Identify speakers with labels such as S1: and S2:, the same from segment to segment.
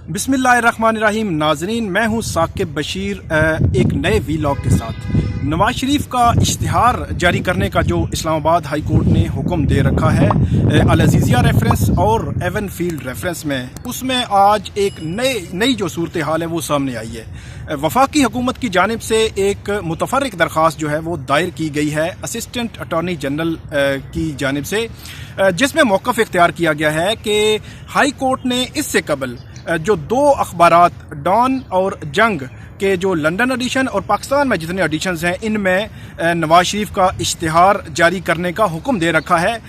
S1: बिस्मिल्लाहिर्रहमानिर्रहीम। नाजरीन, मैं हूँ साकिब बशीर एक नए वीलॉग के साथ। नवाज शरीफ का इश्तिहार जारी करने का जो इस्लामाबाद हाई कोर्ट ने हुक्म दे रखा है अल अज़ीज़िया रेफरेंस और एवन फील्ड रेफरेंस में, उसमें आज एक नई जो सूरत हाल है वो सामने आई है। वफाकी हुकूमत की जानिब से एक मुतफर्रिक दरख्वास्त जो है वो दायर की गई है असिस्टेंट अटॉर्नी जनरल की जानिब से, जिसमें मौक़िफ़ इख्तियार किया गया है कि हाई कोर्ट ने इससे कबल जो दो अखबारात डॉन और जंग के जो लंदन एडिशन और पाकिस्तान में जितने एडिशंस हैं, इनमें नवाज शरीफ का इश्तिहार जारी करने का हुक्म दे रखा है।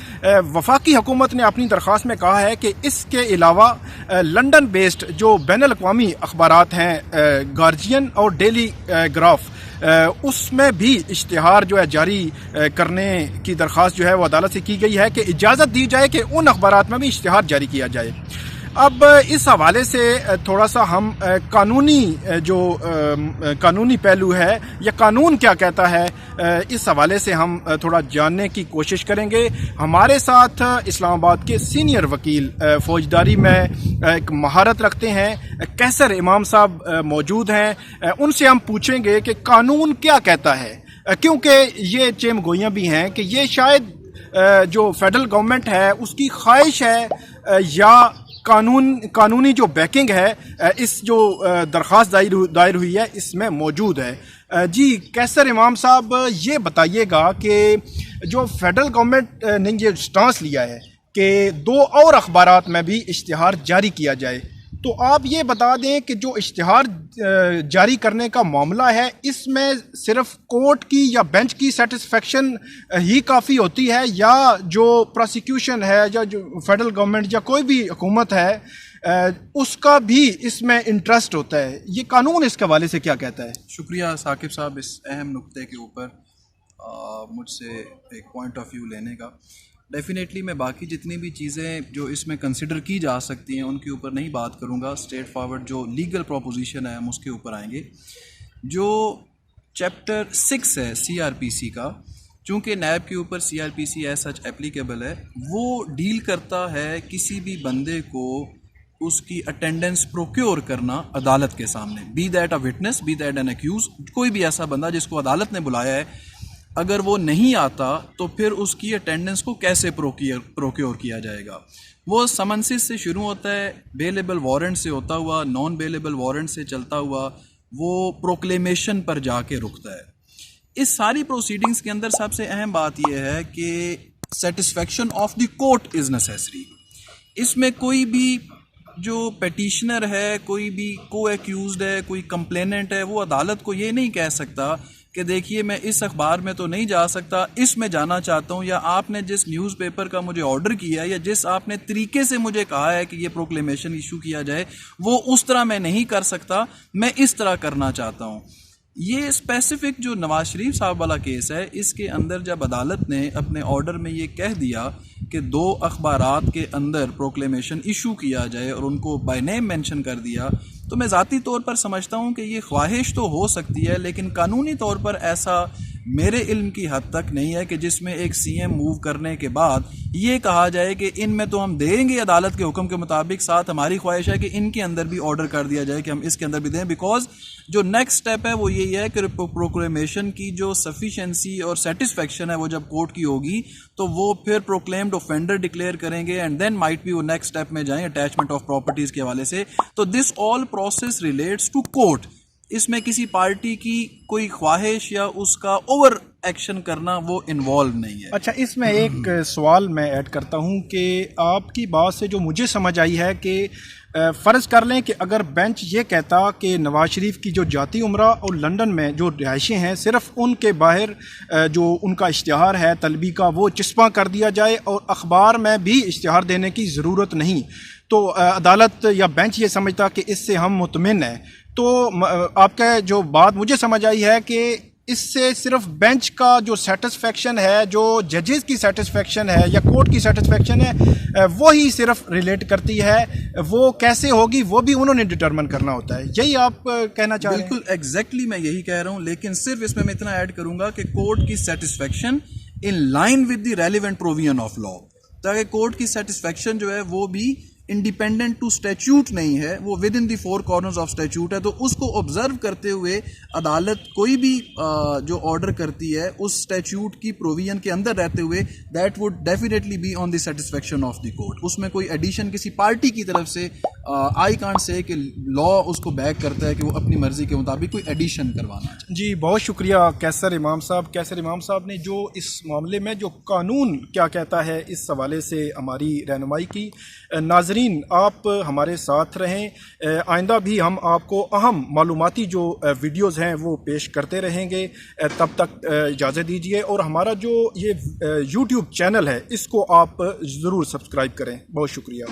S1: वफाकी हुकूमत ने अपनी दरख्वास्त में कहा है कि इसके अलावा लंदन बेस्ड जो बैनुल अक़वामी अखबारात हैं, गार्जियन और डेली ग्राफ, उसमें भी इश्तिहार जो है जारी करने की दरख्वास्त जो है वो अदालत से की गई है कि इजाज़त दी जाए कि उन अखबारात में भी इश्तिहार जारी किया जाए। अब इस हवाले से थोड़ा सा हम कानूनी पहलू है या कानून क्या कहता है, इस हवाले से हम थोड़ा जानने की कोशिश करेंगे। हमारे साथ इस्लामाबाद के सीनियर वकील फौजदारी में एक महारत रखते हैं कैसर इमाम साहब मौजूद हैं। उनसे हम पूछेंगे कि कानून क्या कहता है, क्योंकि ये चेमगोइयाँ भी हैं कि ये शायद जो फेडरल गवर्नमेंट है उसकी ख्वाहिश है या कानूनी जो बैकिंग है इस जो दरख्वास्त दायर हुई है इसमें मौजूद है। जी कैसर इमाम साहब, ये बताइएगा कि जो फेडरल गवर्नमेंट ने ये स्टांस लिया है कि दो और अखबारात में भी इश्तिहार जारी किया जाए, तो आप ये बता दें कि जो इश्तिहार जारी करने का मामला है, इसमें सिर्फ कोर्ट की या बेंच की सेटिस्फेक्शन ही काफ़ी होती है या जो प्रोसिक्यूशन है या जो फेडरल गवर्नमेंट या कोई भी हुकूमत है उसका भी इसमें इंटरेस्ट होता है? ये कानून इसके हवाले से क्या कहता है?
S2: शुक्रिया साकिब साहब इस अहम नुक्ते के ऊपर मुझसे एक पॉइंट ऑफ व्यू लेने का। डेफिनेटली मैं बाकी जितनी भी चीज़ें जो इसमें कंसिडर की जा सकती हैं उनके ऊपर नहीं बात करूँगा। स्ट्रेट फॉरवर्ड जो लीगल प्रोपोजिशन है हम उसके ऊपर आएंगे। जो चैप्टर 6 है CRPC का, चूँकि नैब के ऊपर CRPC एज सच एप्लीकेबल है, वो डील करता है किसी भी बंदे को उसकी अटेंडेंस प्रोक्योर करना अदालत के सामने, be that a witness, be that an accused. कोई भी ऐसा बंदा जिसको अदालत ने बुलाया है, अगर वो नहीं आता तो फिर उसकी अटेंडेंस को कैसे प्रोक्योर किया जाएगा। वो समन्सिस से शुरू होता है, बेलेबल वारंट से होता हुआ, नॉन बेलेबल वारंट से चलता हुआ वो प्रोक्लेमेशन पर जाके रुकता है। इस सारी प्रोसीडिंग्स के अंदर सबसे अहम बात यह है कि satisfaction of the court is necessary. इसमें कोई भी जो पेटिशनर है, कोई भी को एक्यूज्ड है, कोई कंप्लेनेंट है, वो अदालत को ये नहीं कह सकता कि देखिए मैं इस अखबार में तो नहीं जा सकता, इसमें जाना चाहता हूँ, या आपने जिस न्यूज़पेपर का मुझे ऑर्डर किया है या जिस आपने तरीके से मुझे कहा है कि ये प्रोक्लेमेशन इशू किया जाए वो उस तरह मैं नहीं कर सकता, मैं इस तरह करना चाहता हूँ। ये स्पेसिफिक जो नवाज शरीफ साहब वाला केस है, इसके अंदर जब अदालत ने अपने ऑर्डर में ये कह दिया कि दो अखबारात के अंदर प्रोक्लेमेशन इशू किया जाए और उनको बाय नेम मेंशन कर दिया, तो मैं ज़ाती तौर पर समझता हूँ कि ये ख्वाहिश तो हो सकती है, लेकिन कानूनी तौर पर ऐसा मेरे इल्म की हद तक नहीं है कि जिसमें एक CM मूव करने के बाद ये कहा जाए कि इनमें तो हम देंगे अदालत के हुक्म के मुताबिक, साथ हमारी ख्वाहिश है कि इनके अंदर भी ऑर्डर कर दिया जाए कि हम इसके अंदर भी दें। बिकॉज जो नेक्स्ट स्टेप है वो यही है कि प्रोक्लेमेशन की जो सफिशेंसी और सेटिस्फेक्शन है वो जब कोर्ट की होगी तो वो फिर प्रोक्लेम्ड ऑफेंडर डिक्लेयर करेंगे एंड देन माइट भी वो नेक्स्ट स्टेप में जाएं अटैचमेंट ऑफ प्रॉपर्टीज़ के हवाले से। तो this all process relates to court. इसमें किसी पार्टी की कोई ख्वाहिश या उसका ओवर एक्शन करना वो इन्वॉल्व नहीं है।
S1: अच्छा, इसमें एक सवाल मैं ऐड करता हूं कि आपकी बात से जो मुझे समझ आई है कि फ़र्ज़ कर लें कि अगर बेंच ये कहता कि नवाज शरीफ की जो जाती उम्रा और लंदन में जो रिहाइशें हैं, सिर्फ उनके बाहर जो उनका इश्तिहार है तलबी का वो चिस्पा कर दिया जाए और अखबार में भी इश्तिहार देने की ज़रूरत नहीं, तो अदालत या बेंच ये समझता कि इससे हम मुतमिन हैं। तो आपका जो बात मुझे समझ आई है कि इससे सिर्फ बेंच का जो सेटिस्फेक्शन है, जो जजेस की सेटिस्फेक्शन है या कोर्ट की सेटिस्फेक्शन है, वो ही सिर्फ रिलेट करती है। वो कैसे होगी वो भी उन्होंने डिटरमिन करना होता है। यही आप कहना चाह रहे हैं?
S2: बिल्कुल एग्जैक्टली मैं यही कह रहा हूँ, लेकिन सिर्फ इसमें मैं इतना ऐड करूंगा कि कोर्ट की satisfaction in line with the relevant provision of law, ताकि कोर्ट की सेटिस्फेक्शन जो है वो भी इंडिपेंडेंट टू स्टैच्यूट नहीं है, वो with in the four corners of statute है। तो उसको ऑब्जर्व करते हुए अदालत कोई भी जो ऑर्डर करती है उस स्टैच्यूट की प्रोविजन के अंदर रहते हुए, that would definitely be on the satisfaction of the court. उसमें कोई एडिशन किसी पार्टी की तरफ से आई कांट से कि लॉ उसको बैक करता है कि वो अपनी मर्जी के मुताबिक कोई एडिशन करवाना चाहे।
S1: जी बहुत शुक्रिया कैसर इमाम साहब। कैसर इमाम साहब ने जो इस मामले में जो कानून क्या कहता है इस हवाले से हमारी रहनुमाई की। नाजरीन आप हमारे साथ रहें, आइंदा भी हम आपको अहम मालूमाती जो वीडियोज़ हैं वो पेश करते रहेंगे। तब तक इजाज़त दीजिए और हमारा जो ये यूट्यूब चैनल है इसको आप ज़रूर सब्सक्राइब करें। बहुत शुक्रिया।